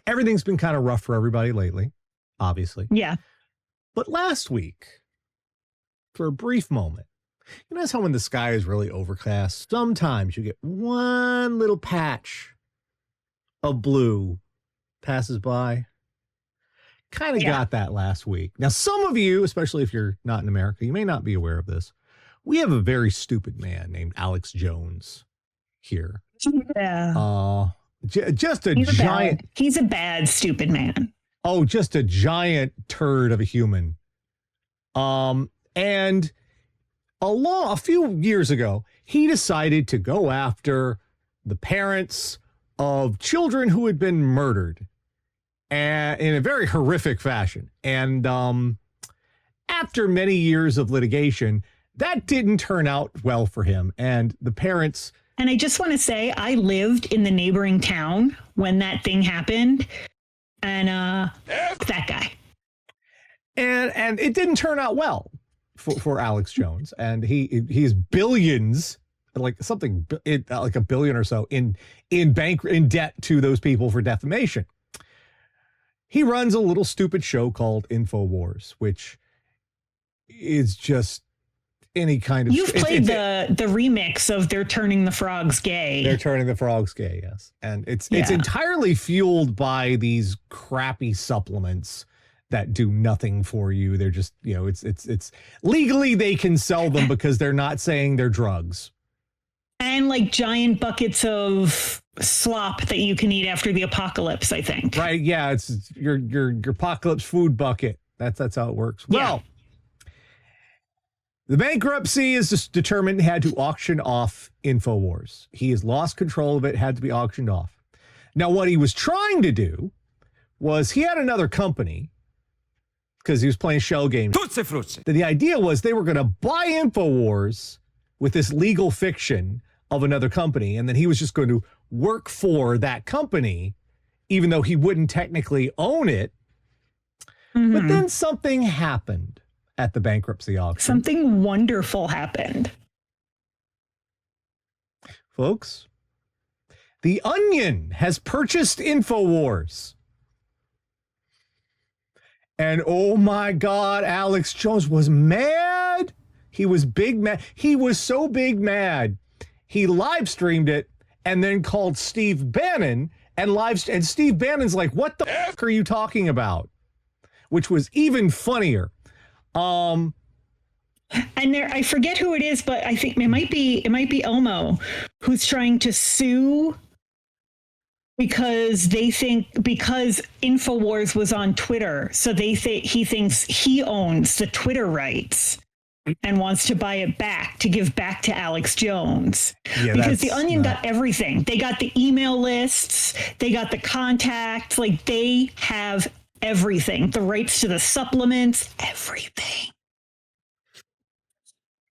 everything's been kind of rough for everybody lately, obviously. Yeah. But last week, for a brief moment, you notice how when the sky is really overcast, sometimes you get one little patch of blue passes by. Kind of got that last week. Now, some of you, especially if you're not in America, you may not be aware of this. We have a very stupid man named Alex Jones here. Yeah. Just a giant. He's a bad, stupid man. Oh, just a giant turd of a human. And a few years ago, he decided to go after the parents of children who had been murdered in a very horrific fashion. And after many years of litigation, that didn't turn out well for him. And the parents... And I just want to say, I lived in the neighboring town when that thing happened. And that guy. And it didn't turn out well for Alex Jones. And he's billions, like a billion or so in debt to those people for defamation. He runs a little stupid show called InfoWars, which is just any kind of... You've played the remix of They're Turning the Frogs Gay. They're Turning the Frogs Gay, yes. And it's entirely fueled by these crappy supplements that do nothing for you. They're just, it's legally they can sell them because they're not saying they're drugs. And like giant buckets of slop that you can eat after the apocalypse, I think. Right, yeah, it's your apocalypse food bucket. That's how it works. Yeah. Well, the bankruptcy is just determined, had to auction off InfoWars. He has lost control of it, had to be auctioned off. Now, what he was trying to do was he had another company because he was playing shell games. The idea was they were going to buy InfoWars with this legal fiction of another company, and then he was just going to work for that company, even though he wouldn't technically own it. Mm-hmm. But then something happened at the bankruptcy auction. Something wonderful happened. Folks, The Onion has purchased InfoWars. And oh my God, Alex Jones was mad. He was big mad. He was so big mad. He live streamed it and then called Steve Bannon and Steve Bannon's like, what the fuck are you talking about? Which was even funnier. And there, I forget who it is, but I think it might be Elmo who's trying to sue because InfoWars was on Twitter. So he thinks he owns the Twitter rights and wants to buy it back to give back to Alex Jones. Yeah, because The Onion got everything. They got the email lists, they got the contacts, like they have everything, the rights to the supplements, everything.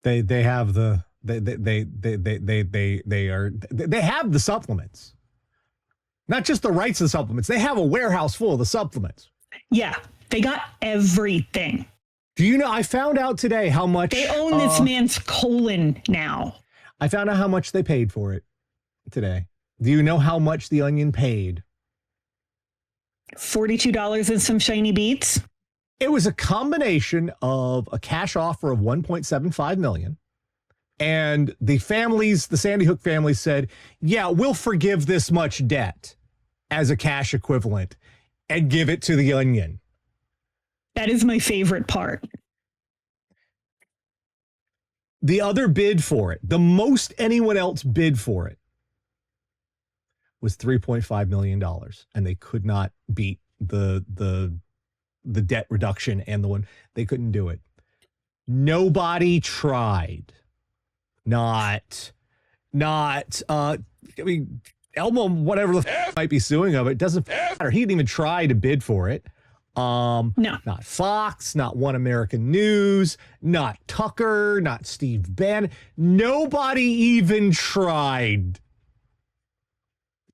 They have the they have the supplements. Not just the rights to the supplements. They have a warehouse full of the supplements. Yeah, they got everything. Do you know, I found out today how much... They own this man's colon now. I found out how much they paid for it today. Do you know how much The Onion paid? $42 and some shiny beats? It was a combination of a cash offer of $1.75 million. And the Sandy Hook family said, yeah, we'll forgive this much debt as a cash equivalent and give it to The Onion. That is my favorite part. The other bid for it, the most anyone else bid for it, was $3.5 million. And they could not beat the debt reduction and the one. They couldn't do it. Nobody tried. I mean, Elmo, whatever the might be suing of it, doesn't matter. He didn't even try to bid for it. No. Not Fox, not One American News, not Tucker, not Steve Bannon. Nobody even tried.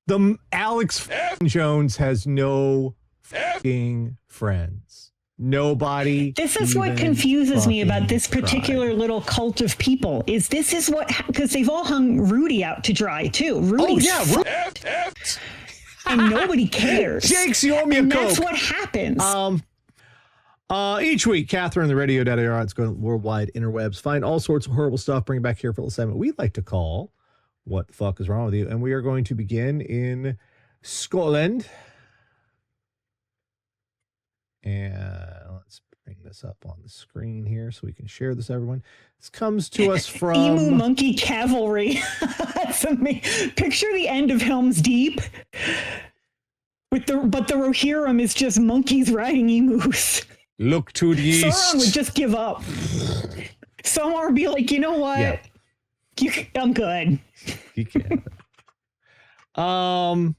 The Alex Jones has no fucking friends. Nobody. This is what confuses me about this particular little cult of people. This is what, because they've all hung Rudy out to dry too. Rudy's and nobody cares. Jakes, you owe me a Coke. That's what happens. Each week, Catherine, the radio.ar, it's going worldwide interwebs, find all sorts of horrible stuff, bring back here for a segment we like to call What the Fuck is Wrong with You? And we are going to begin in Scotland. And let's bring this up on the screen here so we can share this, everyone. This comes to us from Emu Monkey Cavalry. That's amazing. Picture the end of Helm's Deep. But the Rohirrim is just monkeys riding emus. Look to the east. Sauron would just give up. Sauron would be like, you know what? Yeah. I'm good. He can. All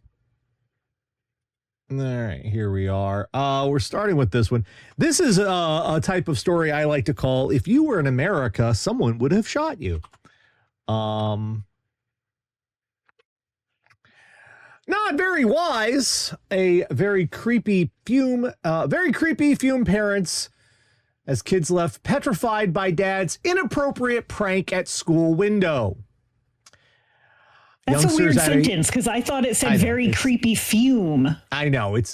right, here we are. We're starting with this one. This is a type of story I like to call, if you were in America, someone would have shot you. Not very wise. A very creepy fume parents as kids left petrified by dad's inappropriate prank at school window. That's a weird sentence because I thought it said very creepy fume. I know it's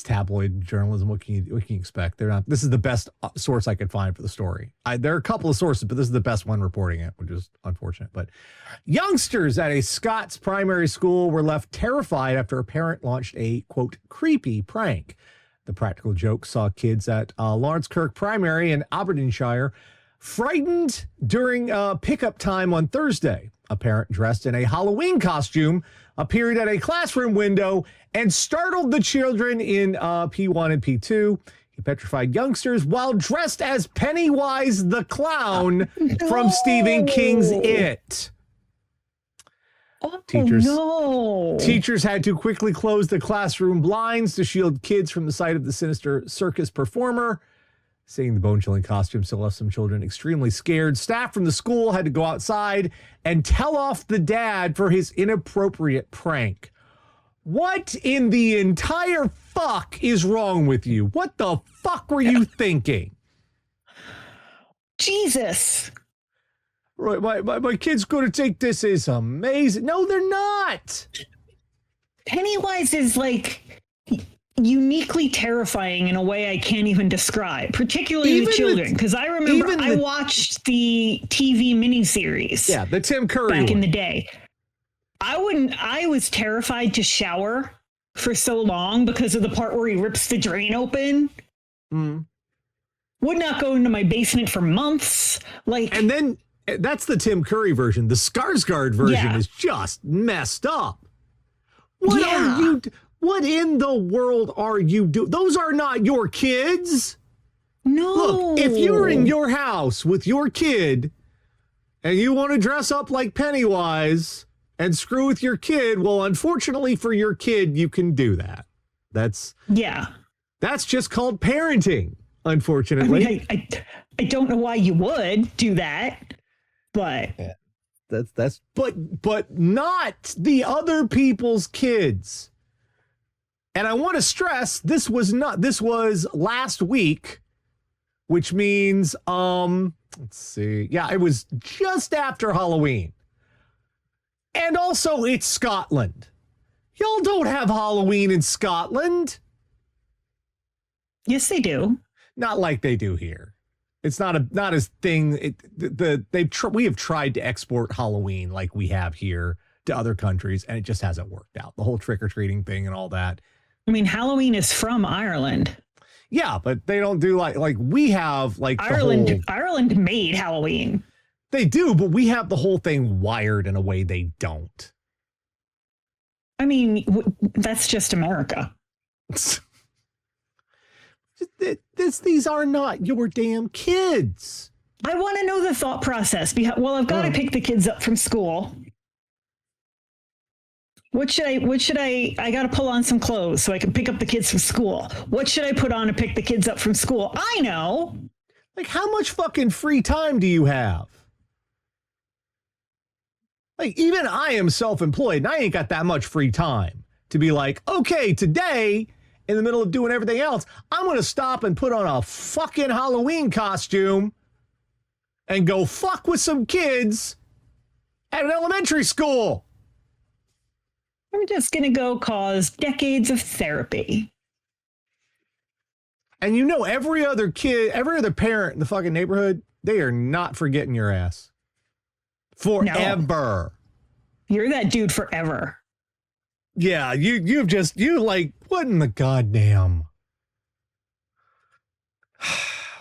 tabloid journalism. What can you expect? They're not. This is the best source I could find for the story. There are a couple of sources, but this is the best one reporting it, which is unfortunate. But youngsters at a Scots primary school were left terrified after a parent launched a quote creepy prank. The practical joke saw kids at Lawrence Kirk Primary in Aberdeenshire frightened during pickup time on Thursday. A parent dressed in a Halloween costume appeared at a classroom window and startled the children in P1 and P2. He petrified youngsters while dressed as Pennywise the Clown from Stephen King's It. Teachers had to quickly close the classroom blinds to shield kids from the sight of the sinister circus performer. Seeing the bone-chilling costume still left some children extremely scared. Staff from the school had to go outside and tell off the dad for his inappropriate prank. What in the entire fuck is wrong with you? What the fuck were you thinking? Jesus. Right, my kid's going to take this as amazing. No, they're not. Pennywise is like uniquely terrifying in a way I can't even describe, particularly with children. Because I remember I watched the TV miniseries. Yeah, the Tim Curry back in the day. I was terrified to shower for so long because of the part where he rips the drain open. Mm. Would not go into my basement for months. And then that's the Tim Curry version. The Skarsgård version is just messed up. What in the world are you doing? Those are not your kids. No. Look, if you're in your house with your kid and you want to dress up like Pennywise and screw with your kid, well, unfortunately for your kid, you can do that. That's just called parenting, unfortunately. I mean, I don't know why you would do that, but but not the other people's kids. And I want to stress this was last week, which means let's see. Yeah, it was just after Halloween. And also it's Scotland. Y'all don't have Halloween in Scotland. Yes, they do. Not like they do here. It's not a thing. We have tried to export Halloween like we have here to other countries, and it just hasn't worked out. The whole trick-or-treating thing and all that. I mean, Halloween is from Ireland. Yeah, but they don't do like we have like Ireland. Ireland made Halloween. They do, but we have the whole thing wired in a way they don't. I mean, that's just America. These are not your damn kids. I want to know the thought process. Well, I've got to pick the kids up from school. What should I got to pull on some clothes so I can pick up the kids from school. What should I put on to pick the kids up from school? I know. Like, how much fucking free time do you have? Like, even I am self-employed and I ain't got that much free time to be like, okay, today, in the middle of doing everything else, I'm going to stop and put on a fucking Halloween costume and go fuck with some kids at an elementary school. I'm just going to go cause decades of therapy. And you know, every other kid, every other parent in the fucking neighborhood, they are not forgetting your ass. Forever. No. You're that dude forever. Yeah, you like, what in the goddamn?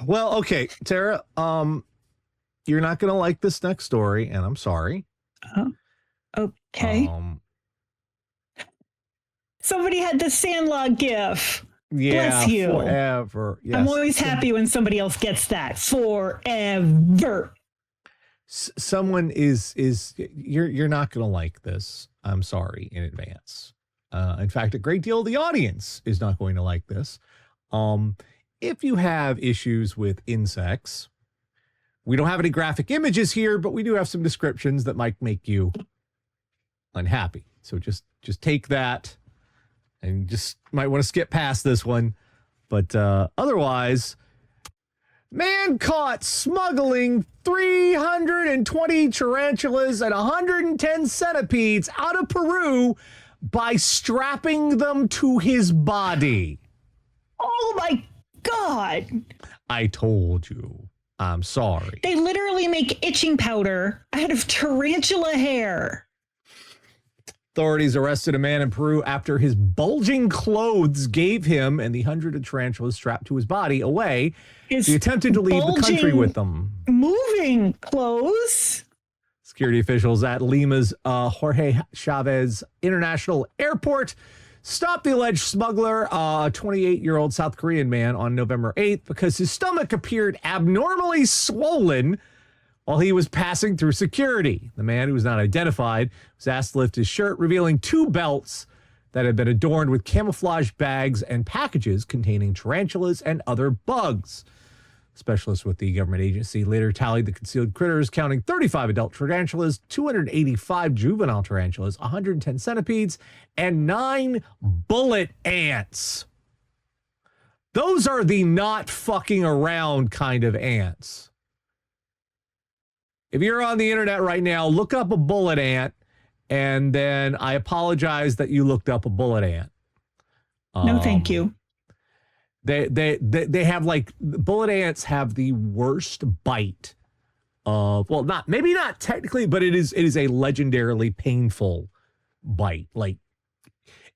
Well, okay, Tara, you're not going to like this next story, and I'm sorry. Okay. Somebody had the Sandlot gif. Yeah, bless you. Forever. Yes. I'm always happy when somebody else gets that. Forever. Someone is you're not going to like this. I'm sorry in advance. In fact, a great deal of the audience is not going to like this. If you have issues with insects, we don't have any graphic images here, but we do have some descriptions that might make you unhappy. So just take that and just might want to skip past this one. But otherwise, man caught smuggling 320 tarantulas and 110 centipedes out of Peru by strapping them to his body. Oh my God. I told you. I'm sorry. They literally make itching powder out of tarantula hair. Authorities arrested a man in Peru after his bulging clothes gave him and the 100 tarantulas strapped to his body away. He attempted to leave the country with them. Moving clothes. Security officials at Lima's Jorge Chavez International Airport stopped the alleged smuggler, a 28-year-old South Korean man, on November 8th because his stomach appeared abnormally swollen while he was passing through security. The man, who was not identified, was asked to lift his shirt, revealing 2 belts that had been adorned with camouflage bags and packages containing tarantulas and other bugs. Specialists with the government agency later tallied the concealed critters, counting 35 adult tarantulas, 285 juvenile tarantulas, 110 centipedes, and 9 bullet ants. Those are the not fucking around kind of ants. If you're on the internet right now, look up a bullet ant, and then I apologize that you looked up a bullet ant. No, thank you. They have, like, bullet ants have the worst bite of, well, maybe not technically, but it is a legendarily painful bite. Like,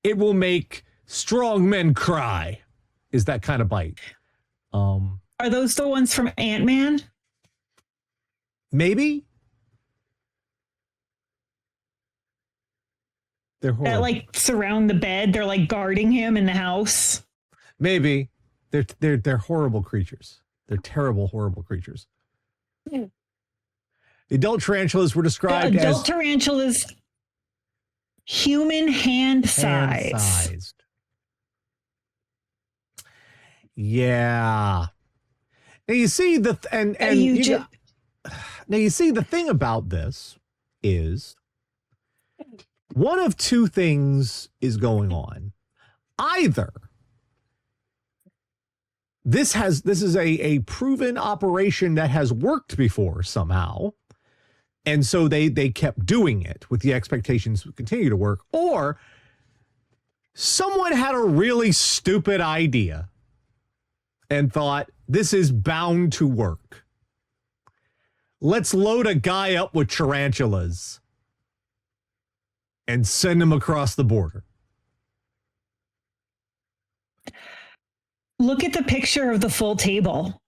it will make strong men cry, is that kind of bite. Are those the ones from Ant-Man? Maybe. They're horrible. That, like, surround the bed. They're, like, guarding him in the house. Maybe. They're horrible creatures. They're terrible, horrible creatures. The adult tarantulas were described as... Adult tarantulas, human hand-sized. Hand-sized. Yeah. Now you see the... Now you see the thing about this is one of 2 things is going on. Either this is a proven operation that has worked before somehow, and so they kept doing it with the expectations to continue to work, or someone had a really stupid idea and thought, this is bound to work. Let's load a guy up with tarantulas and send him across the border. Look at the picture of the full table.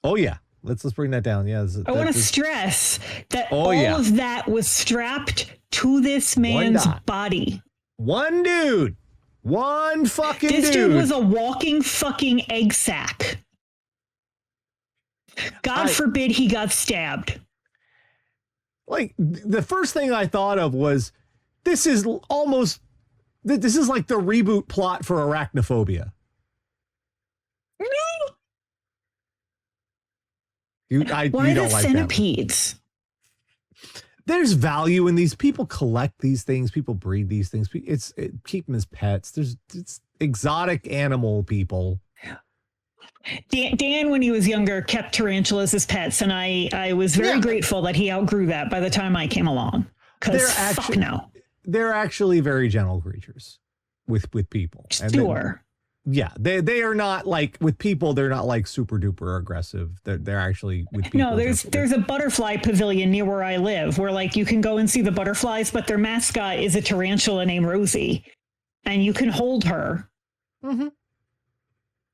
Oh, yeah. Let's bring that down. Yeah. I want to stress that of that was strapped to this man's body. One dude. One fucking dude. This dude was a walking fucking egg sack. God forbid he got stabbed. Like, the first thing I thought of was, this is like the reboot plot for Arachnophobia. Why the centipedes? There's value in these. People collect these things. People breed these things. Keep them as pets. It's exotic animal people. Dan, when he was younger, kept tarantulas as pets, and I was very grateful that he outgrew that by the time I came along. Because fuck no. they're actually very gentle creatures with people. Sure. Yeah, they are not like with people. They're not like super duper aggressive. They're actually with people. No, there's a butterfly pavilion near where I live where like you can go and see the butterflies, but their mascot is a tarantula named Rosie, and you can hold her. Mm-hmm.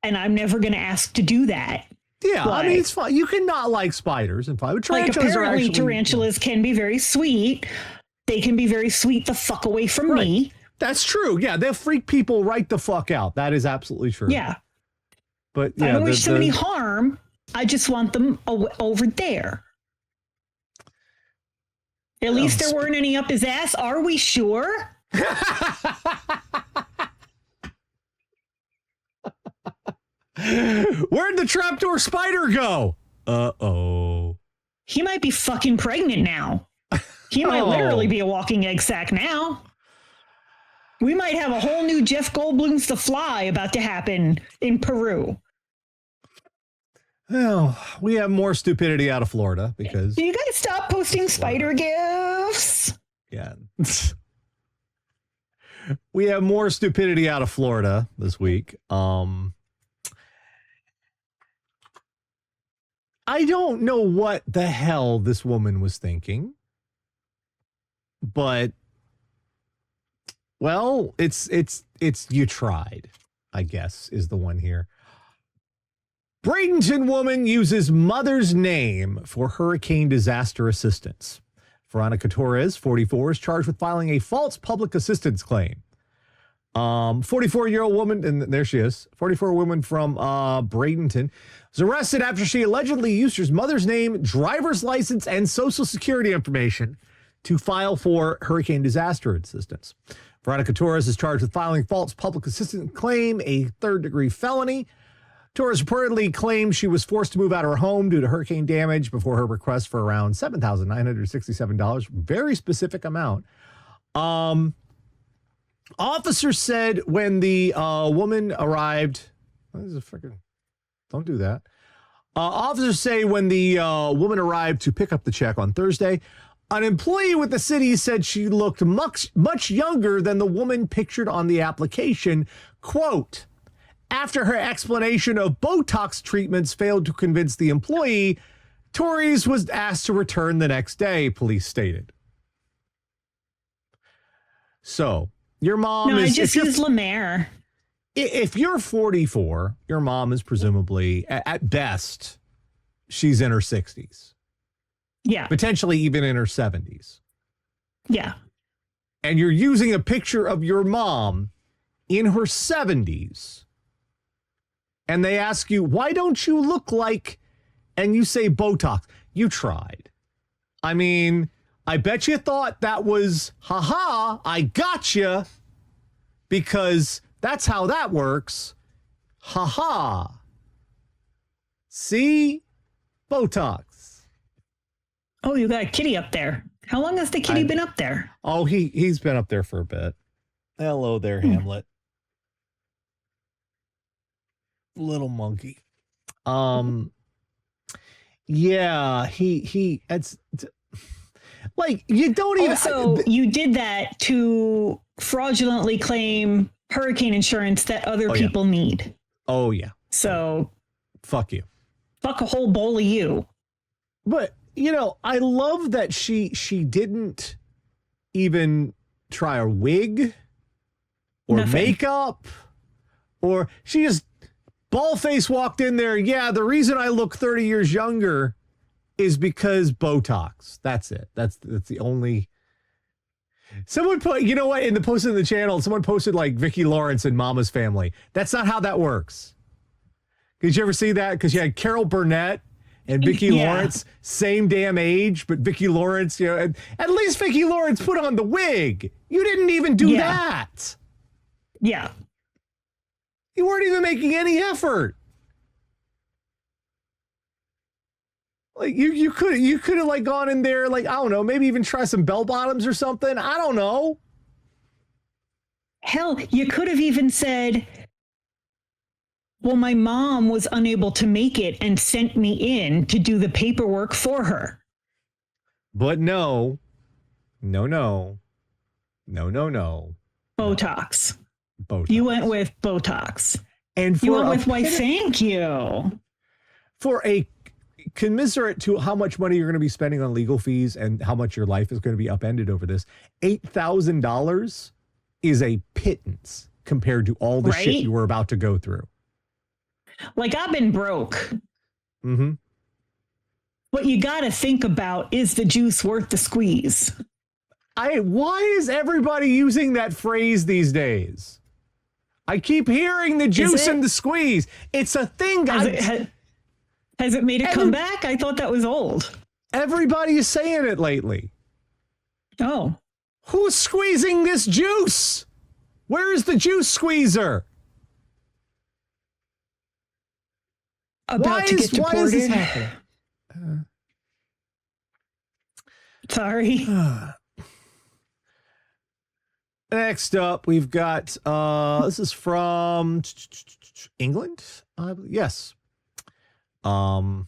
And I'm never going to ask to do that. Yeah, I mean it's fine. You cannot like spiders and fine. Tarantulas apparently tarantulas can be very sweet. They can be very sweet the fuck away from me. That's true. Yeah, they'll freak people right the fuck out. That is absolutely true. Yeah. But yeah, I don't wish somebody harm. I just want them over there. At least there weren't any up his ass. Are we sure? Where'd the trapdoor spider go? Uh-oh. He might be fucking pregnant now. He might literally be a walking egg sack now. We might have a whole new Jeff Goldblum's The Fly about to happen in Peru. Well, we have more stupidity out of Florida because... Do you guys stop posting spider gifs? Yeah. We have more stupidity out of Florida this week. I don't know what the hell this woman was thinking, but well, it's you tried, I guess, is the one here. Bradenton woman uses mother's name for hurricane disaster assistance. Veronica Torres, 44, is charged with filing a false public assistance claim. 44-year-old woman, and there she is, 44 woman from Bradenton, was arrested after she allegedly used her mother's name, driver's license, and social security information to file for hurricane disaster assistance. Veronica Torres is charged with filing false public assistance claim, a third-degree felony. Torres reportedly claimed she was forced to move out of her home due to hurricane damage before her request for around $7,967, very specific amount. Officers said when the woman arrived, don't do that. Officers say when the woman arrived to pick up the check on Thursday, an employee with the city said she looked much younger than the woman pictured on the application. Quote, after her explanation of Botox treatments failed to convince the employee, Torres was asked to return the next day, police stated. So, your mom is... I just use Lemaire. If you're 44, your mom is presumably, at best, she's in her 60s. Yeah. Potentially even in her 70s. Yeah. And you're using a picture of your mom in her 70s. And they ask you, why don't you look like, and you say Botox. You tried. I mean, I bet you thought that was, haha, I gotcha. Because that's how that works. Haha. See? Botox. Oh, you got a kitty up there. How long has the kitty been up there? Oh, he's been up there for a bit. Hello there, Hamlet. Little monkey. Yeah, it's like you don't even. Also, you did that to fraudulently claim hurricane insurance that other people need. Oh yeah. So fuck you. Fuck a whole bowl of you. But you know, I love that she didn't even try a wig or makeup, or she just ball-face walked in there. Yeah, the reason I look 30 years younger is because Botox. That's it. That's the only. Someone put, you know what, in the post in the channel, someone posted like Vicki Lawrence and Mama's Family. That's not how that works. Did you ever see that? Because you had Carol Burnett and Vicki Lawrence, same damn age, but Vicki Lawrence, you know, at least Vicki Lawrence put on the wig. You didn't even do that. Yeah. You weren't even making any effort. Like you could have like gone in there, like, I don't know, maybe even try some bell bottoms or something. I don't know. Hell, you could have even said, well, my mom was unable to make it and sent me in to do the paperwork for her. But no. No. Botox. Botox. You went with Botox. And you went with why? Thank you. For a commiserate to how much money you're going to be spending on legal fees and how much your life is going to be upended over this, $8,000 is a pittance compared to all the shit you were about to go through. Like, I've been broke. Mm-hmm. What you got to think about is the juice worth the squeeze. Why is everybody using that phrase these days? I keep hearing the juice and the squeeze. It's a thing. Has it made a comeback? I thought that was old. Everybody is saying it lately. Oh. Who's squeezing this juice? Where is the juice squeezer? About to get deported. Why is this happening? Sorry. Next up, we've got, this is from England? Yes. I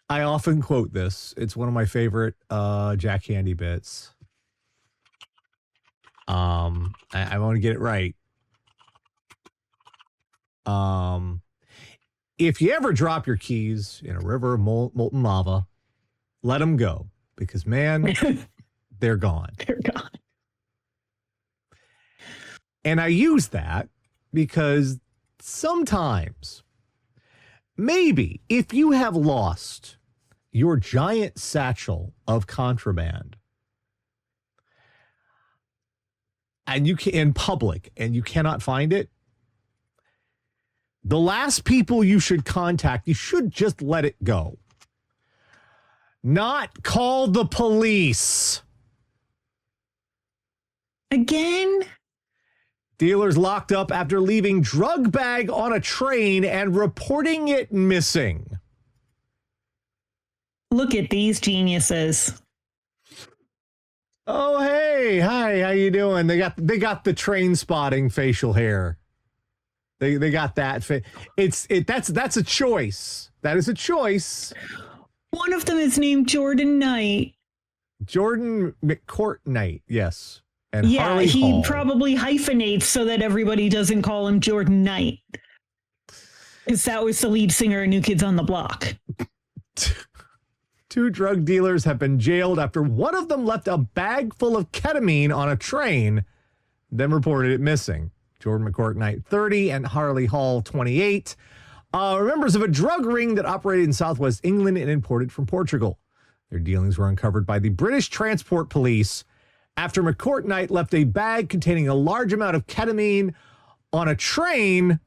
often quote this. It's one of my favorite Jack Handy bits. I want to get it right. If you ever drop your keys in a river of molten lava, let them go, because man, they're gone. They're gone. And I use that because sometimes, maybe if you have lost your giant satchel of contraband and you can in public and you cannot find it, the last people you should contact, you should just let it go. Not call the police. Again? Dealers locked up after leaving drug bag on a train and reporting it missing. Look at these geniuses. Oh, hey, hi, how you doing? They got the Trainspotting facial hair. They got that. That's a choice. That is a choice. One of them is named Jordan Knight. Jordan McCourt Knight, yes. And yeah, Harley he Hall. probably hyphenates so that everybody doesn't call him Jordan Knight. Because that was the lead singer of New Kids on the Block. 2 drug dealers have been jailed after one of them left a bag full of ketamine on a train, then reported it missing. Jordan McCourt Knight, 30, and Harley Hall, 28, are members of a drug ring that operated in southwest England and imported from Portugal. Their dealings were uncovered by the British Transport Police after McCourt Knight left a bag containing a large amount of ketamine on a train.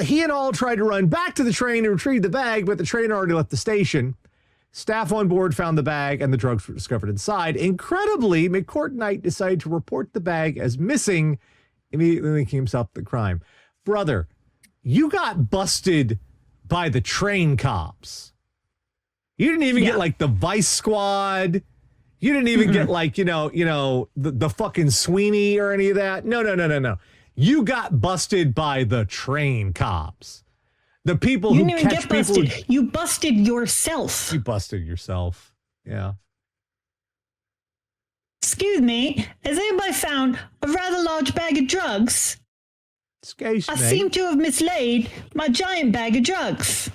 He and Hall tried to run back to the train to retrieve the bag, but the train already left the station. Staff on board found the bag and the drugs were discovered inside. Incredibly, McCourt Knight decided to report the bag as missing, immediately linking himself to the crime. Brother, you got busted by the train cops. You didn't even get like the Vice Squad. You didn't even get like, the fucking Sweeney or any of that. No. You got busted by the train cops. The people who catch people. You busted yourself. You busted yourself. Yeah. Excuse me. Has anybody found a rather large bag of drugs? Excuse me. I seem to have mislaid my giant bag of drugs.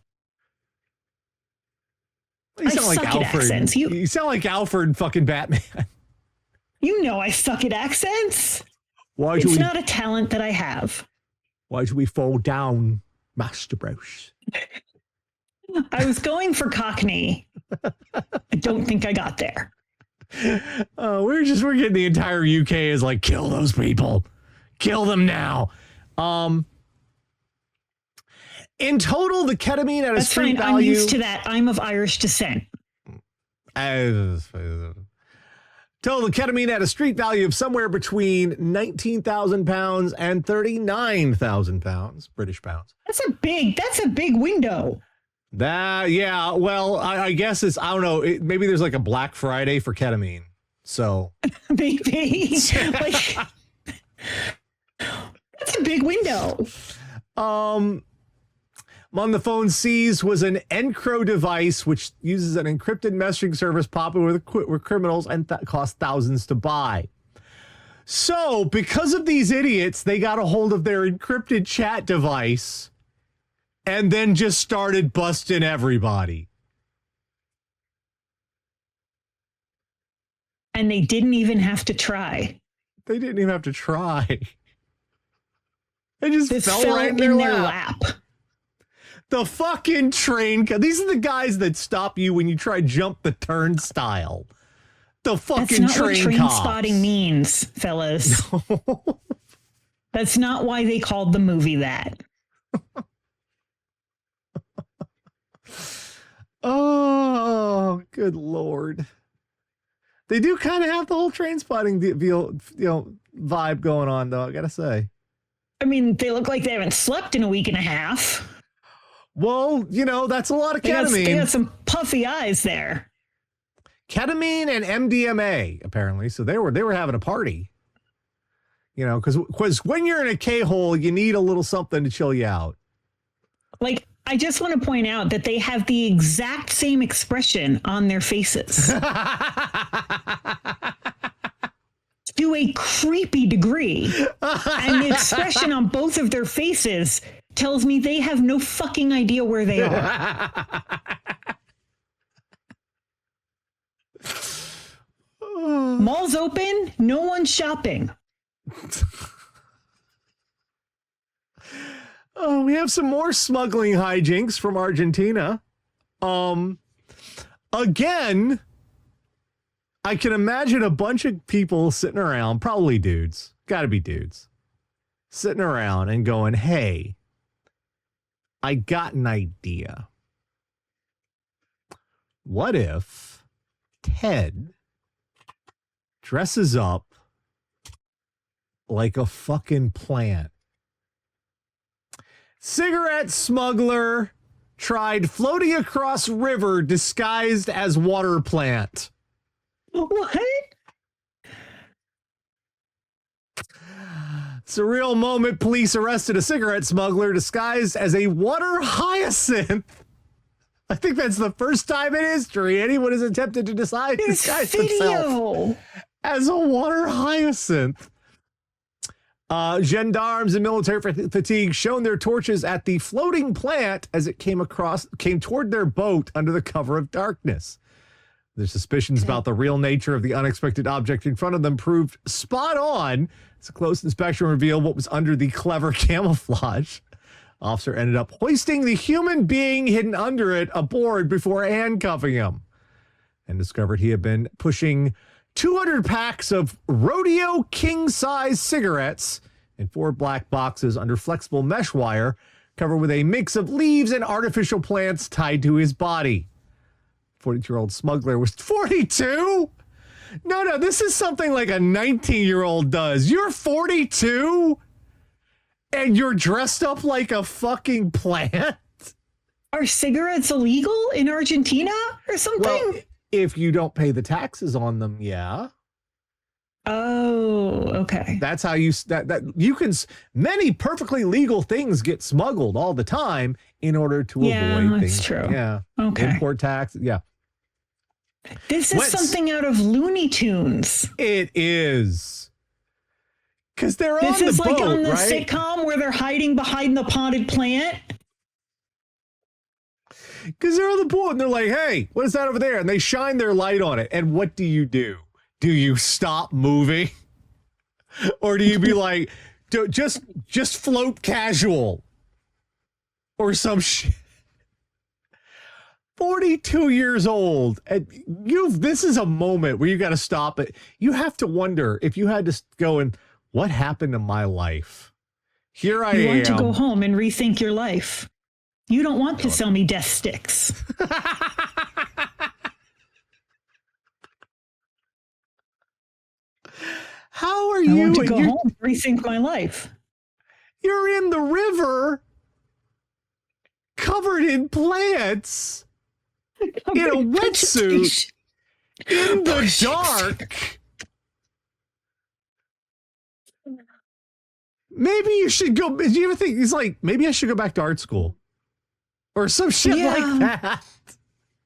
You sound like Alfred. You sound like Alfred fucking Batman. You know I suck at accents. It's not a talent that I have. Why should we fall down, Master Bruce? I was going for Cockney. I don't think I got there. We're getting the entire UK is like, kill those people. Kill them now. In total, the ketamine at a street value. I'm used to that. I'm of Irish descent. Total ketamine at a street value of somewhere between £19,000 and £39,000 British pounds. That's a big window. Well, I guess it's, I don't know, maybe there's like a Black Friday for ketamine. So maybe like, that's a big window. On the phone seized was an Encro device, which uses an encrypted messaging service popular with criminals and costs thousands to buy. So, because of these idiots, they got a hold of their encrypted chat device and then just started busting everybody. And they didn't even have to try. They didn't even have to try. It just This fell right in their lap. lap. The fucking train. These are the guys that stop you when you try to jump the turnstile. The fucking That's not train what cops. Trainspotting means, fellas. That's not why they called the movie that. Oh, good Lord. They do kind of have the whole Trainspotting vibe going on, though, I gotta say. I mean, they look like they haven't slept in a week and a half. Well, that's a lot of ketamine. They got some puffy eyes there. Ketamine and MDMA, apparently. So they were having a party. Because when you're in a K-hole, you need a little something to chill you out. Like, I just want to point out that they have the exact same expression on their faces. To a creepy degree. And the expression on both of their faces tells me they have no fucking idea where they are. Malls open, no one's shopping. Oh, we have some more smuggling hijinks from Argentina. Again, I can imagine a bunch of people sitting around, probably dudes, gotta be dudes, sitting around and going, hey, I got an idea. What if Ted dresses up like a fucking plant? Cigarette smuggler tried floating across river disguised as water plant. What? Surreal moment. Police arrested a cigarette smuggler disguised as a water hyacinth. I think that's the first time in history anyone has attempted to disguise themselves as a water hyacinth. Gendarmes and military fatigue shone their torches at the floating plant as it came toward their boat under the cover of darkness. Their suspicions about the real nature of the unexpected object in front of them proved spot on. As a close inspection revealed what was under the clever camouflage. Officer ended up hoisting the human being hidden under it aboard before handcuffing him, and discovered he had been pushing 200 packs of Rodeo king-size cigarettes in 4 black boxes under flexible mesh wire covered with a mix of leaves and artificial plants tied to his body. 42-year-old smuggler was 42? No, this is something like a 19-year-old does. You're 42? And you're dressed up like a fucking plant? Are cigarettes illegal in Argentina or something? Well, if you don't pay the taxes on them, yeah. Oh, okay. That's how you can. Many perfectly legal things get smuggled all the time in order to avoid things. That's true. Yeah. Okay. Import tax. Yeah. This is something out of Looney Tunes. It is. Because they're on the boat, This is like on the right? sitcom where they're hiding behind the potted plant. Because they're on the boat and they're like, hey, what is that over there? And they shine their light on it. And what do? Do you stop moving? Or do you be like, just float casual? Or some shit. 42 years old. And this is a moment where you got to stop it. You have to wonder if you had to go and, what happened to my life? Here I am. You want to go home and rethink your life. You don't want to sell me death sticks. How are you? I want to go home and rethink my life. You're in the river, covered in plants, in a wetsuit, in the dark. Maybe you should go. Did you ever think he's like, maybe I should go back to art school? or some shit like that.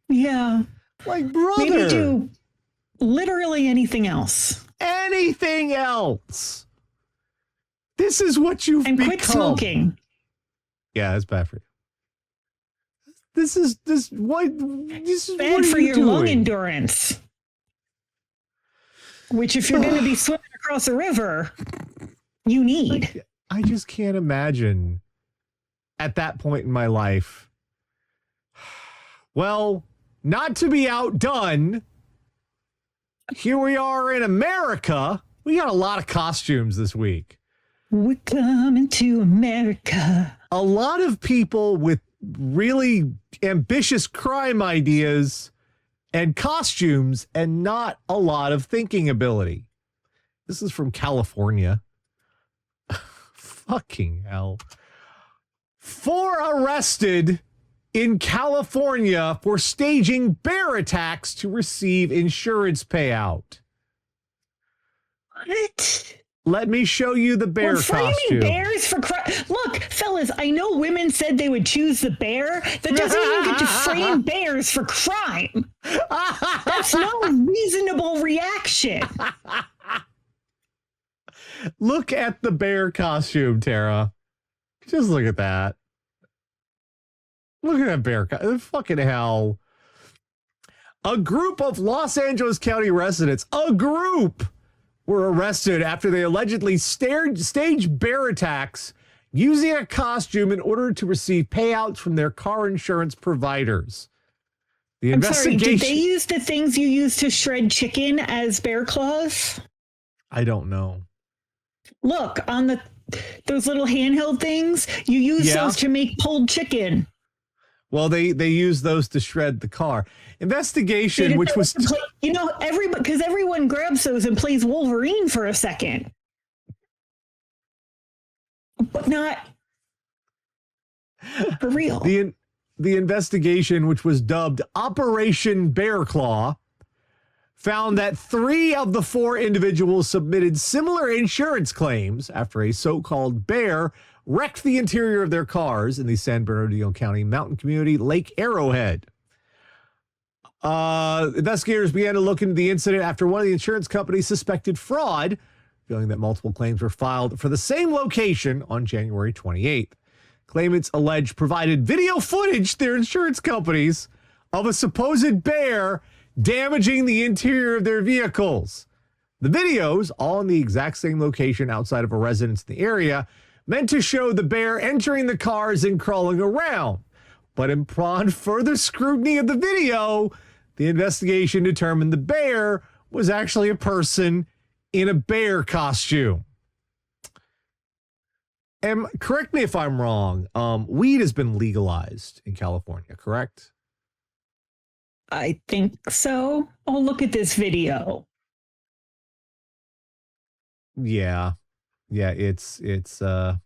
Yeah. Like, brother. Maybe do literally anything else. Anything else. This is what you've become. And quit smoking. Yeah, it's bad for you. This is bad for your doing? lung endurance. Which, if you're going to be swimming across a river, you need. I just can't imagine at that point in my life. Well, not to be outdone, here we are in America. We got a lot of costumes this week. We're coming to America. A lot of people with really ambitious crime ideas and costumes and not a lot of thinking ability. This is from California. Fucking hell. 4 arrested in California for staging bear attacks to receive insurance payout. What? Let me show you the bear costume. Bears for look, fellas, I know women said they would choose the bear. That doesn't mean you get to frame bears for crime. That's no reasonable reaction. Look at the bear costume, Tara. Just look at that. Look at that bear costume. Fucking hell. A group of Los Angeles County residents, were arrested after they allegedly staged bear attacks using a costume in order to receive payouts from their car insurance providers. The investigation. Sorry, did they use the things you use to shred chicken as bear claws? I don't know. Look, on those little handheld things, you use those to make pulled chicken. Well, they use those to shred the car. Investigation, which was... because everyone grabs those and plays Wolverine for a second. But not for real. The investigation, which was dubbed Operation Bear Claw, found that 3 of the 4 individuals submitted similar insurance claims after a so-called bear wrecked the interior of their cars in the San Bernardino County mountain community, Lake Arrowhead. Investigators began to look into the incident after one of the insurance companies suspected fraud, feeling that multiple claims were filed for the same location on January 28th. Claimants alleged provided video footage to their insurance companies of a supposed bear damaging the interior of their vehicles. The videos, all in the exact same location outside of a residence in the area, meant to show the bear entering the cars and crawling around. But upon further scrutiny of the video, the investigation determined the bear was actually a person in a bear costume. And correct me if I'm wrong, weed has been legalized in California, correct? I think so. Oh, look at this video. Yeah, it's let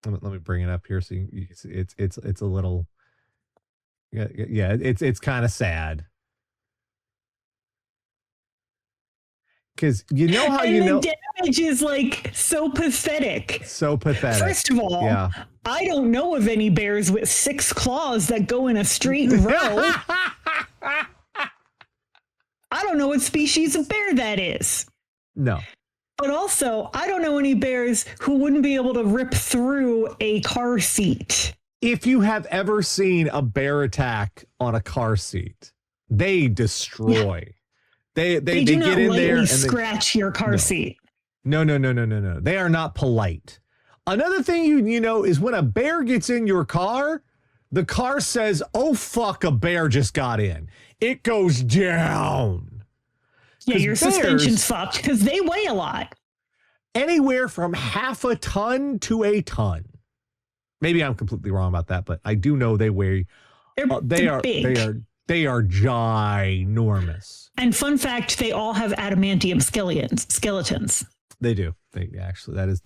me bring it up here so you can see. It's a little, it's kind of sad. Because you know how and you know the damage is like so pathetic. So pathetic. First of all, I don't know of any bears with 6 claws that go in a straight row. I don't know what species of bear that is. No. But also, I don't know any bears who wouldn't be able to rip through a car seat. If you have ever seen a bear attack on a car seat, they destroy. Yeah. They do not get in there and scratch your car seat. No. They are not polite. Another thing you know is when a bear gets in your car, the car says, "Oh fuck, a bear just got in." It goes down. Yeah, your suspension's fucked because they weigh a lot. Anywhere from half a ton to a ton. Maybe I'm completely wrong about that, but I do know they weigh. They're big. They are ginormous. And fun fact, they all have adamantium skeletons. They do. They actually that is.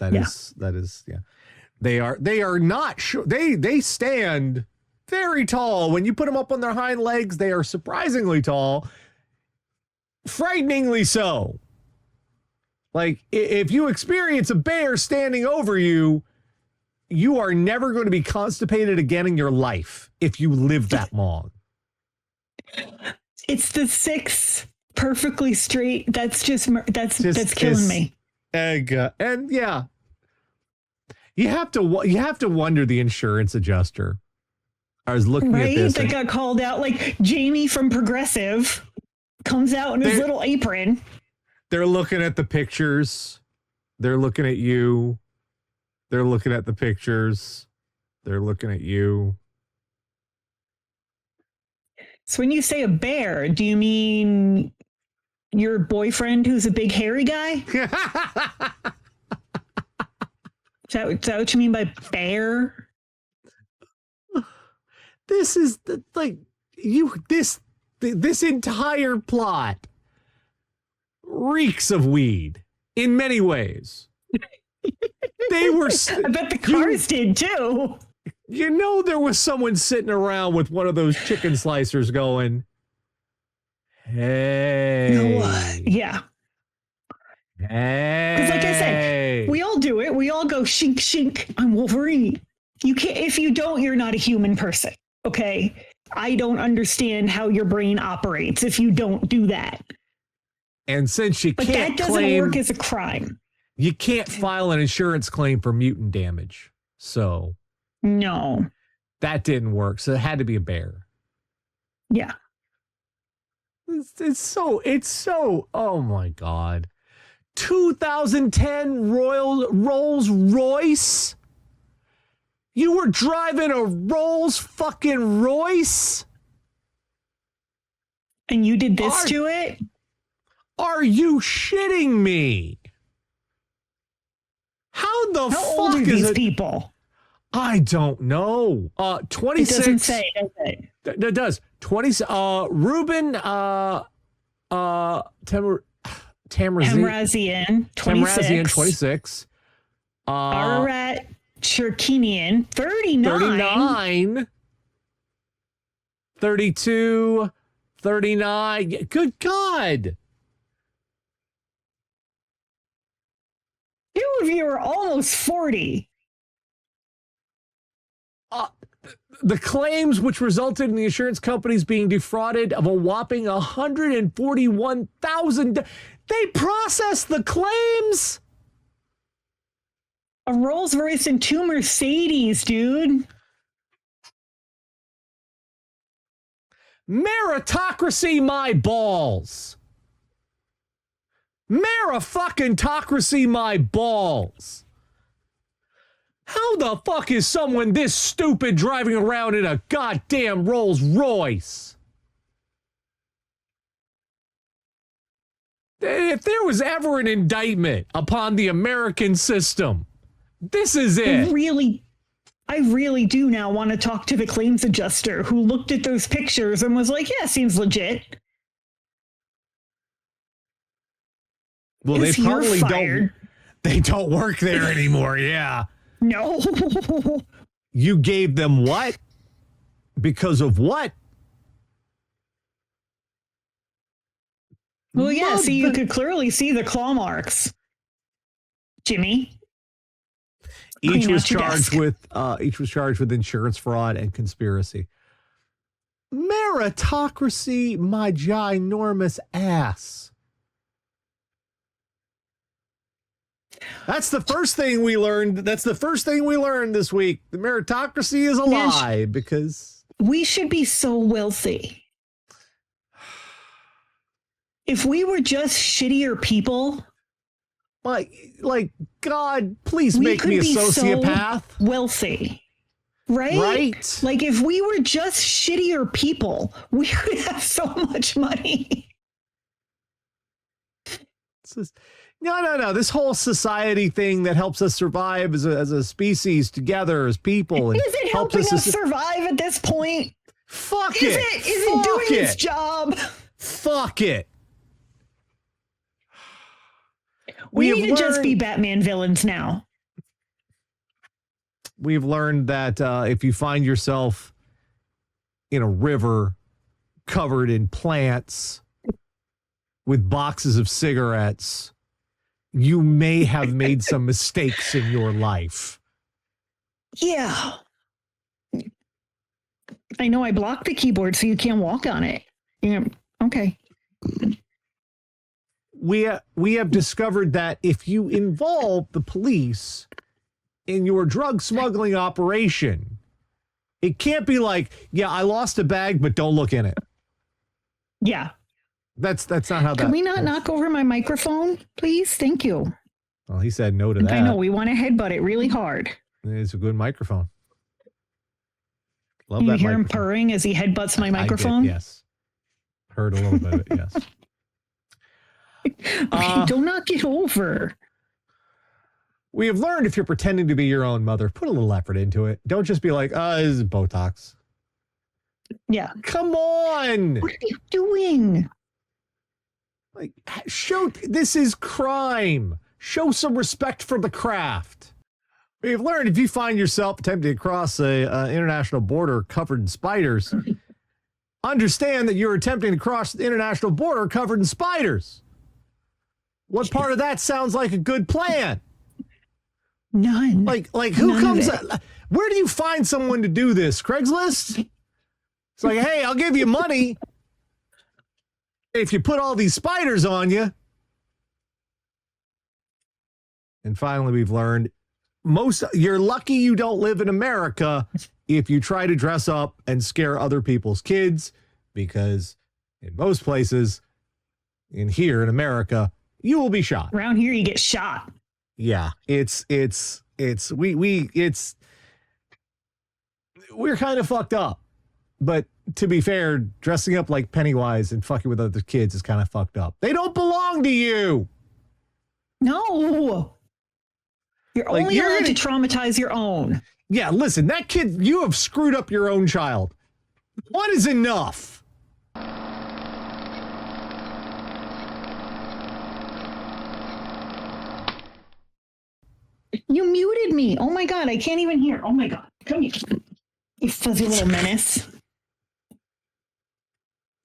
They are not sure. They stand very tall. When you put them up on their hind legs, they are surprisingly tall. Frighteningly so. Like if you experience a bear standing over you, you are never going to be constipated again in your life if you live that long. It's the 6 perfectly straight. That's killing me. And yeah, you have to wonder the insurance adjuster. I was looking at this. That got called out, like Jamie from Progressive comes out in his little apron. They're looking at the pictures. They're looking at you. They're looking at the pictures. They're looking at you. So when you say a bear, do you mean your boyfriend who's a big hairy guy? Is that what you mean by bear? This is this entire plot reeks of weed in many ways. They were. I bet the cars did too. You know, there was someone sitting around with one of those chicken slicers going, "Hey, you know what? Yeah." Hey. Because, like I said, we all do it. We all go shink shink. I'm Wolverine. You can't. If you don't, you're not a human person. Okay. I don't understand how your brain operates if you don't do that. And since you but can't that doesn't work as a crime. You can't file an insurance claim for mutant damage. So no, that didn't work. So it had to be a bear. Yeah. It's so, oh my God. 2010 Rolls Royce? You were driving a Rolls fucking Royce? And you did this to it? Are you shitting me? How old are these people? I don't know. 26. It doesn't say, does it? It does. 20. Ruben Tamrazian, 26. Ararat Cherkinian, 39. 32, 39. Good God. Two of you are almost 40. The claims, which resulted in the insurance companies being defrauded of a whopping $141,000. They processed the claims. A Rolls Royce and 2 Mercedes, dude. Meritocracy, my balls. Fucking-tocracy, my balls. How the fuck is someone this stupid driving around in a goddamn Rolls Royce? If there was ever an indictment upon the American system, this is it. I really do now want to talk to the claims adjuster who looked at those pictures and was like, yeah, seems legit. Well, they probably don't. They don't work there anymore, yeah. No. You gave them what? Because of what? Well, yeah, see, you could clearly see the claw marks. Jimmy. Each was charged with insurance fraud and conspiracy. Meritocracy, my ginormous ass. That's the first thing we learned. That's the first thing we learned this week. The meritocracy is a lie because we should be so wealthy. If we were just shittier people, like God, please make me a sociopath. So wealthy, right? Right. Like if we were just shittier people, we would have so much money. No. This whole society thing that helps us survive as a species together as people. Is it helping us survive at this point? Fuck it. Is it doing its job? Fuck it. We need to just be Batman villains now. We've learned that if you find yourself in a river covered in plants with boxes of cigarettes, you may have made some mistakes in your life. Yeah. I know I blocked the keyboard so you can't walk on it. Yeah. Okay. We have discovered that if you involve the police in your drug smuggling operation, it can't be like, yeah, I lost a bag, but don't look in it. Yeah. That's not how that. Can we not knock over my microphone, please? Thank you. Well, he said no to that. I know we want to headbutt it really hard. It's a good microphone. Love you that hear microphone. him purring as he headbutts my microphone? I did, yes. Heard a little bit of it, yes. Okay, don't knock it over. We have learned if you're pretending to be your own mother, put a little effort into it. Don't just be like, this is Botox. Yeah. Come on. What are you doing? Like, this is crime. Show some respect for the craft. We've learned if you find yourself attempting to cross a international border covered in spiders, understand that you're attempting to cross the international border covered in spiders. What part of that sounds like a good plan? None. Like who comes? Where do you find someone to do this? Craigslist? It's like, hey, I'll give you money if you put all these spiders on you. And finally, we've learned you're lucky you don't live in America if you try to dress up and scare other people's kids, because in most places here in America, you will be shot. Around here, you get shot. Yeah, we're kind of fucked up. But to be fair, dressing up like Pennywise and fucking with other kids is kind of fucked up. They don't belong to you. No. You're only allowed to traumatize your own. Yeah, listen, that kid, you have screwed up your own child. What is enough? You muted me. Oh my God, I can't even hear. Oh my God. Come here. You fuzzy little menace.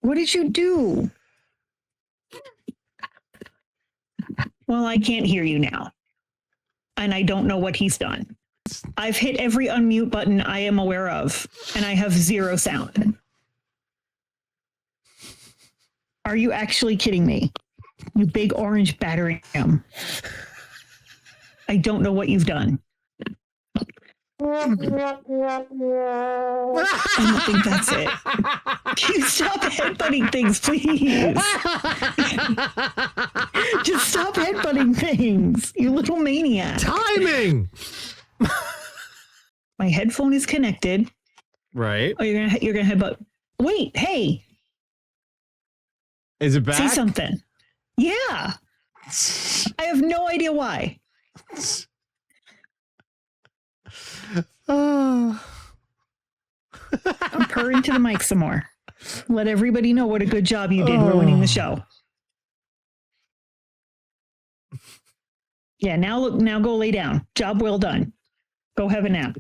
What did you do? Well, I can't hear you now. And I don't know what he's done. I've hit every unmute button I am aware of, and I have zero sound. Are you actually kidding me? You big orange battering ram. I don't know what you've done. I don't think that's it. Can you stop headbutting things, please? Just stop headbutting things, you little maniac. Timing! My headphone is connected. Right. Oh, you're gonna headbutt. Wait, hey. Is it back? Say something. Yeah. I have no idea why. I'm purring to the mic some more. Let everybody know what a good job you did ruining the show. Yeah, now go lay down. Job well done. Go have a nap.